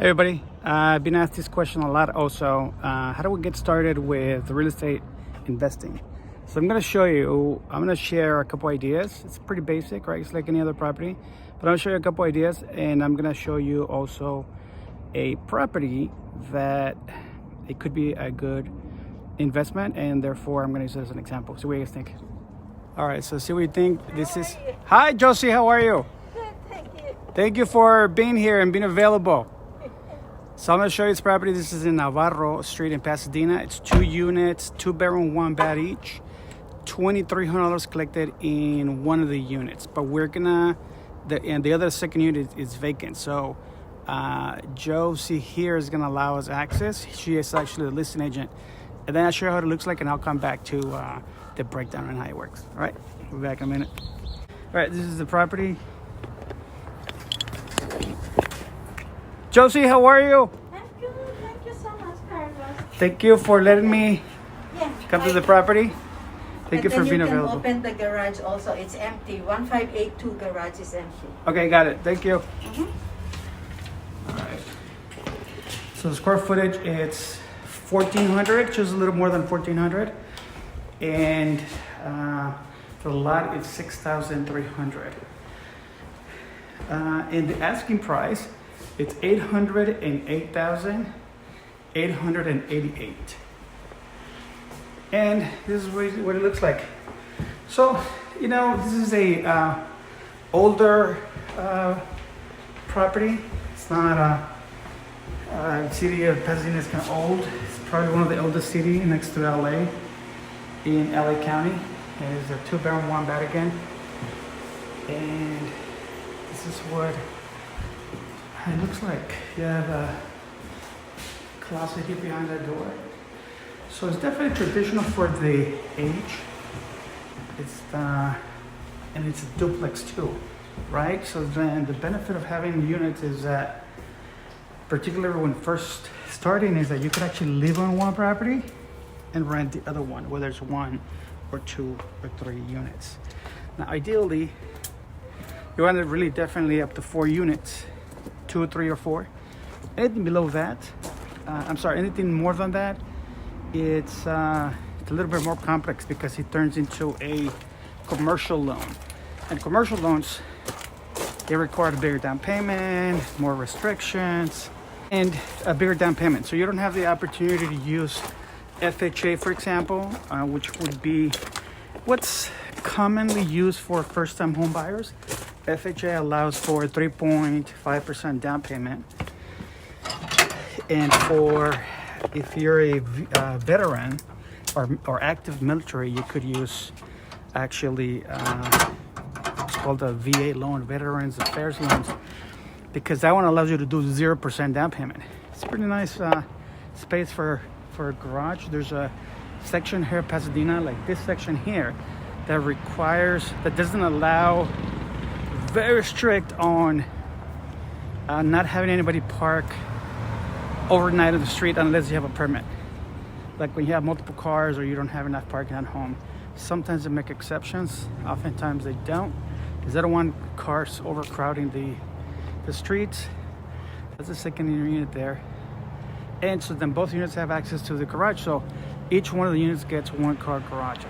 Hey everybody, I've been asked this question a lot also. How do we get started with real estate investing? So I'm going to show you, I'm going to share a couple ideas. It's pretty basic, right? It's like any other property, but I'm going to show you a couple ideas, and I'm going to show you also a property that it could be a good investment, and therefore I'm going to use it as an example. So what do you guys think? All right, so see what you think. This is, hi Josie, how are you? Good, thank you. Thank you for being here and being available. So I'm going to show you this property. This is in Navarro Street in Pasadena. It's 2 units, 2-bedroom, 1 bath each. $2,300 collected in one of the units, but we're gonna the other second unit is vacant. So Josie here is gonna allow us access. She is actually the listing agent, and then I'll show you how it looks like, and I'll come back to the breakdown and how it works. All right, we'll be back in a minute. All right, this is the property. Josie, how are you? I'm good. Thank you so much, Carlos. Thank you for letting me Yeah. come to the property. Thank you And for then being you can available. open the garage also. It's empty. 1582 garage is empty. Okay, got it. Thank you. Mhm. All right. So the square footage, it's 1,400, just a little more than 1,400, and the lot is 6,300. And the asking price, it's 808,888. And this is what it looks like. So, you know, this is a older property. It's not city of Pasadena is kind of old. It's probably one of the oldest city next to LA, in LA County. And it's a 2-bedroom, 1 bath again. And this is what it looks like. You have a closet here behind that door. So it's definitely traditional for the age. It's and it's a duplex too, right? So then the benefit of having units is that, particularly when first starting, is that you could actually live on one property and rent the other one, whether it's 1 or 2 or 3 units. Now, ideally, you want it really definitely up to 4 units, 2 or 3 or 4. Anything below that, anything more than that, it's a little bit more complex because it turns into a commercial loan. And commercial loans, they require a bigger down payment, more restrictions, and a bigger down payment. So you don't have the opportunity to use FHA, for example, which would be what's commonly used for first-time home buyers. FHA allows for 3.5% down payment. And if you're a veteran or active military, you could use actually it's called a VA loan, Veterans Affairs Loans, because that one allows you to do 0% down payment. It's a pretty nice space for a garage. There's a section here in Pasadena, like this section here, that doesn't allow, very strict on not having anybody park overnight on the street unless you have a permit. Like when you have multiple cars or you don't have enough parking at home. Sometimes they make exceptions, oftentimes they don't, because they don't want cars overcrowding the streets. That's the second unit there. And so then both units have access to the garage, so each one of the units gets 1 car garage,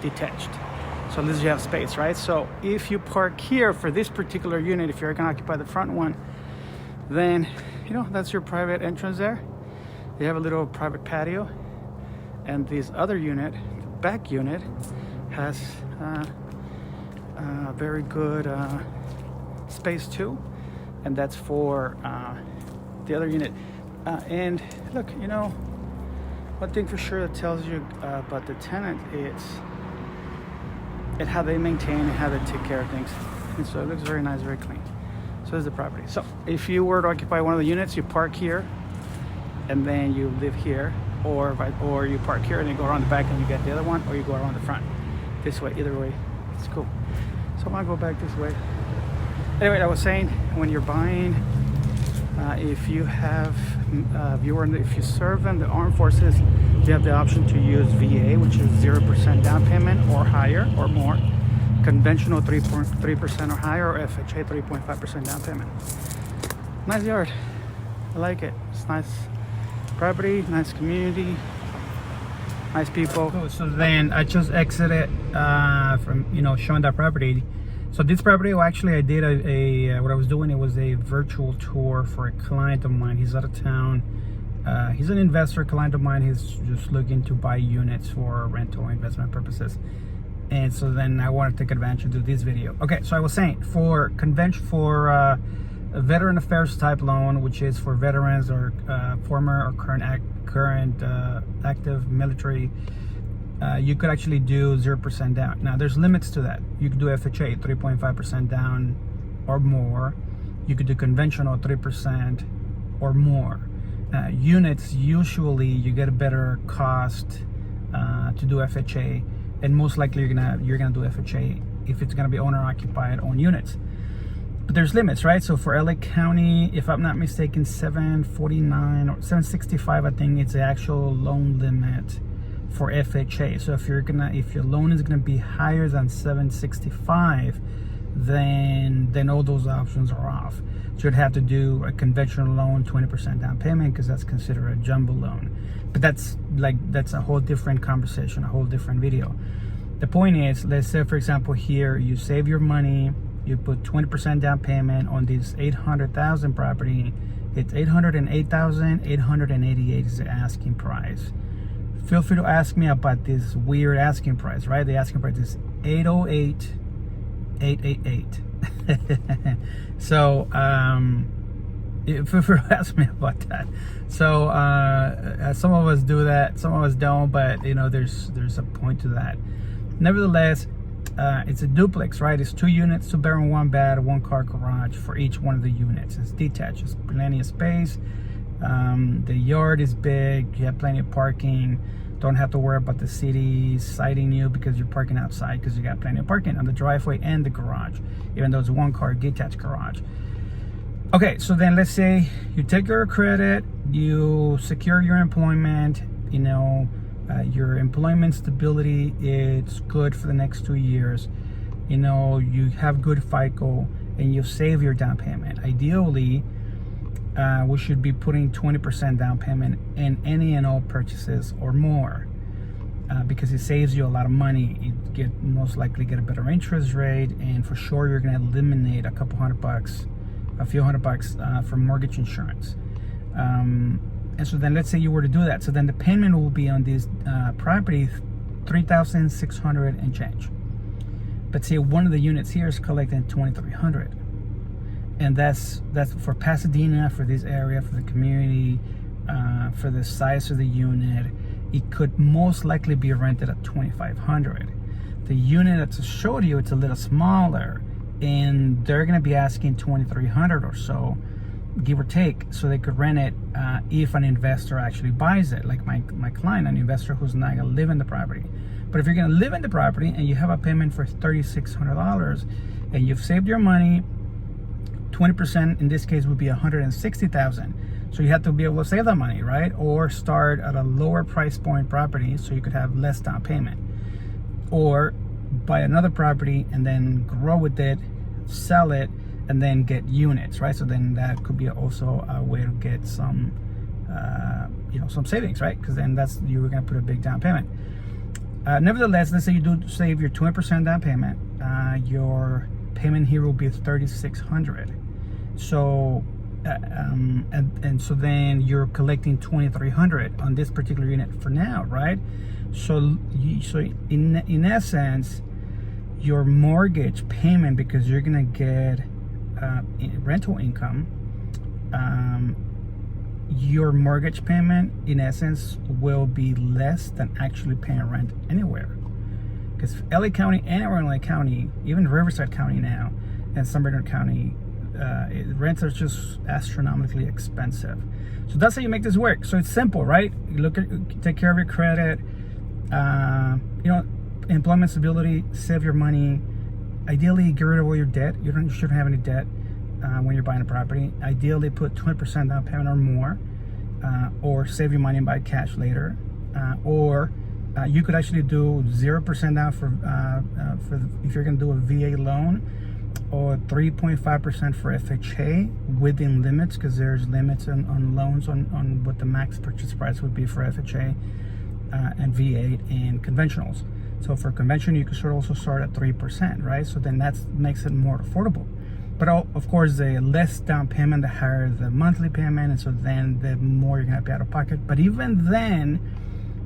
detached. So at least you have space, right? So if you park here for this particular unit, if you're gonna occupy the front one, then, you know, that's your private entrance there. You have a little private patio. And this other unit, the back unit, has very good space too. And that's for the other unit. And look, you know, one thing for sure that tells you about the tenant is and how they maintain and how they take care of things. And so it looks very nice, very clean. So this is the property. So if you were to occupy one of the units, you park here and then you live here, or you park here and you go around the back and you get the other one, or you go around the front. This way, either way, it's cool. So I'm gonna go back this way. Anyway, I was saying, when you're buying, if you serve in the armed forces, you have the option to use VA, which is 0% down payment or higher or more. Conventional 3% or higher, or FHA 3.5% down payment. Nice yard. I like it. It's nice property, nice community, nice people. Cool. So then I just exited from showing that property. So this property, well, actually I did what I was doing, it was a virtual tour for a client of mine. He's out of town. He's an investor client of mine. He's just looking to buy units for rental investment purposes. And so then I want to take advantage of do this video. Okay, so I was saying for a veteran affairs type loan, which is for veterans or former or current active military, you could actually do 0% down. Now there's limits to that. You could do FHA 3.5% down or more. You could do conventional 3% or more. Units, usually you get a better cost to do FHA, and most likely you're gonna do FHA if it's gonna be owner occupied owned units. But there's limits, right? So for LA County, if I'm not mistaken, 749 or 765, I think it's the actual loan limit for FHA. So if your loan is gonna be higher than 765, then all those options are off. So you'd have to do a conventional loan, 20% down payment, because that's considered a jumbo loan. But that's a whole different conversation, a whole different video. The point is, let's say for example here, you save your money, you put 20% down payment on this 800,000 property. It's 808,888 is the asking price. Feel free to ask me about this weird asking price, right? The asking price is 808,888. So feel free to ask me about that. So some of us do that, some of us don't, but there's a point to that. Nevertheless, it's a duplex, right? It's 2 units, 2 bedroom, 1 bath, 1 car garage for each one of the units. It's detached, it's plenty of space. The yard is big, you have plenty of parking. Don't have to worry about the city citing you because you're parking outside, because you got plenty of parking on the driveway and the garage, even though it's a 1 car detached garage. Okay, so then let's say you take your credit, you secure your employment, your employment stability is good for the next 2 years. You have good FICO and you save your down payment. Ideally, we should be putting 20% down payment in any and all purchases or more, because it saves you a lot of money. You most likely get a better interest rate, and for sure you're going to eliminate a few hundred bucks for mortgage insurance. And so then let's say you were to do that. So then the payment will be on this property $3,600 and change. But say one of the units here is collecting $2,300. And that's for Pasadena, for this area, for the community, for the size of the unit. It could most likely be rented at $2,500. The unit that I showed you, it's a little smaller, and they're going to be asking $2,300 or so, give or take, so they could rent it if an investor actually buys it, like my client, an investor who's not going to live in the property. But if you're going to live in the property and you have a payment for $3,600 and you've saved your money, 20% in this case would be $160,000. So you have to be able to save that money, right? Or start at a lower price point property so you could have less down payment, or buy another property and then grow with it, sell it, and then get units, right? So then that could be also a way to get some savings, right? Because then you're gonna put a big down payment. Nevertheless, let's say you do save your 20% down payment, your payment here will be $3,600. So and so then you're collecting $2,300 on this particular unit for now, right? So in essence, your mortgage payment, because you're gonna get rental income, your mortgage payment in essence will be less than actually paying rent anywhere. Because LA County, anywhere in LA County, even Riverside County now, and San Bernardino County, rents are just astronomically expensive. So that's how you make this work. So it's simple, right? You take care of your credit, employment stability, save your money. Ideally, get rid of all your debt. You shouldn't have any debt when you're buying a property. Ideally, put 20% down payment or more, or save your money and buy cash later, or you could actually do 0% down for if you're going to do a VA loan, or 3.5% for FHA within limits, because there's limits on loans on what the max purchase price would be for FHA and V8 and conventionals. So for conventional, you could also start at 3%, right? So then that makes it more affordable. But of course, the less down payment, the higher the monthly payment, and so then the more you're gonna pay out of pocket. But even then,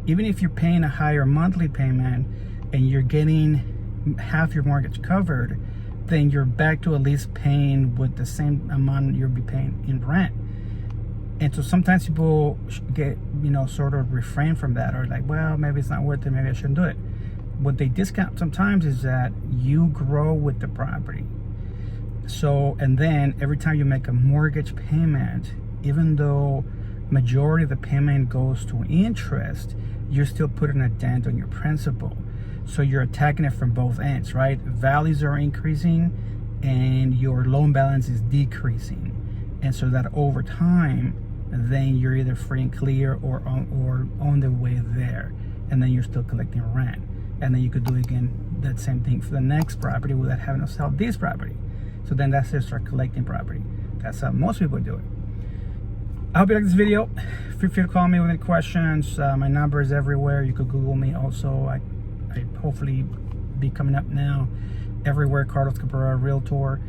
even if you're paying a higher monthly payment and you're getting half your mortgage covered, then you're back to at least paying with the same amount you'll be paying in rent. And so sometimes people get, sort of refrain from that, or like, well, maybe it's not worth it, maybe I shouldn't do it. What they discount sometimes is that you grow with the property. So, and then every time you make a mortgage payment, even though majority of the payment goes to interest, you're still putting a dent on your principal. So you're attacking it from both ends, right? Values are increasing and your loan balance is decreasing. And so that over time, then you're either free and clear or on the way there. And then you're still collecting rent. And then you could do again that same thing for the next property without having to sell this property. So then that's just start collecting property. That's how most people do it. I hope you like this video. Feel free to call me with any questions. My number is everywhere. You could Google me also. I hopefully be coming up now everywhere. Carlos Cabrera Realtor.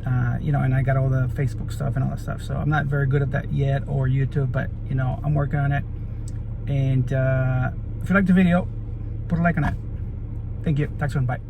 And I got all the Facebook stuff and all that stuff. So I'm not very good at that yet, or YouTube, but I'm working on it. And if you like the video, put a like on it. Thank you. Talk soon. Bye.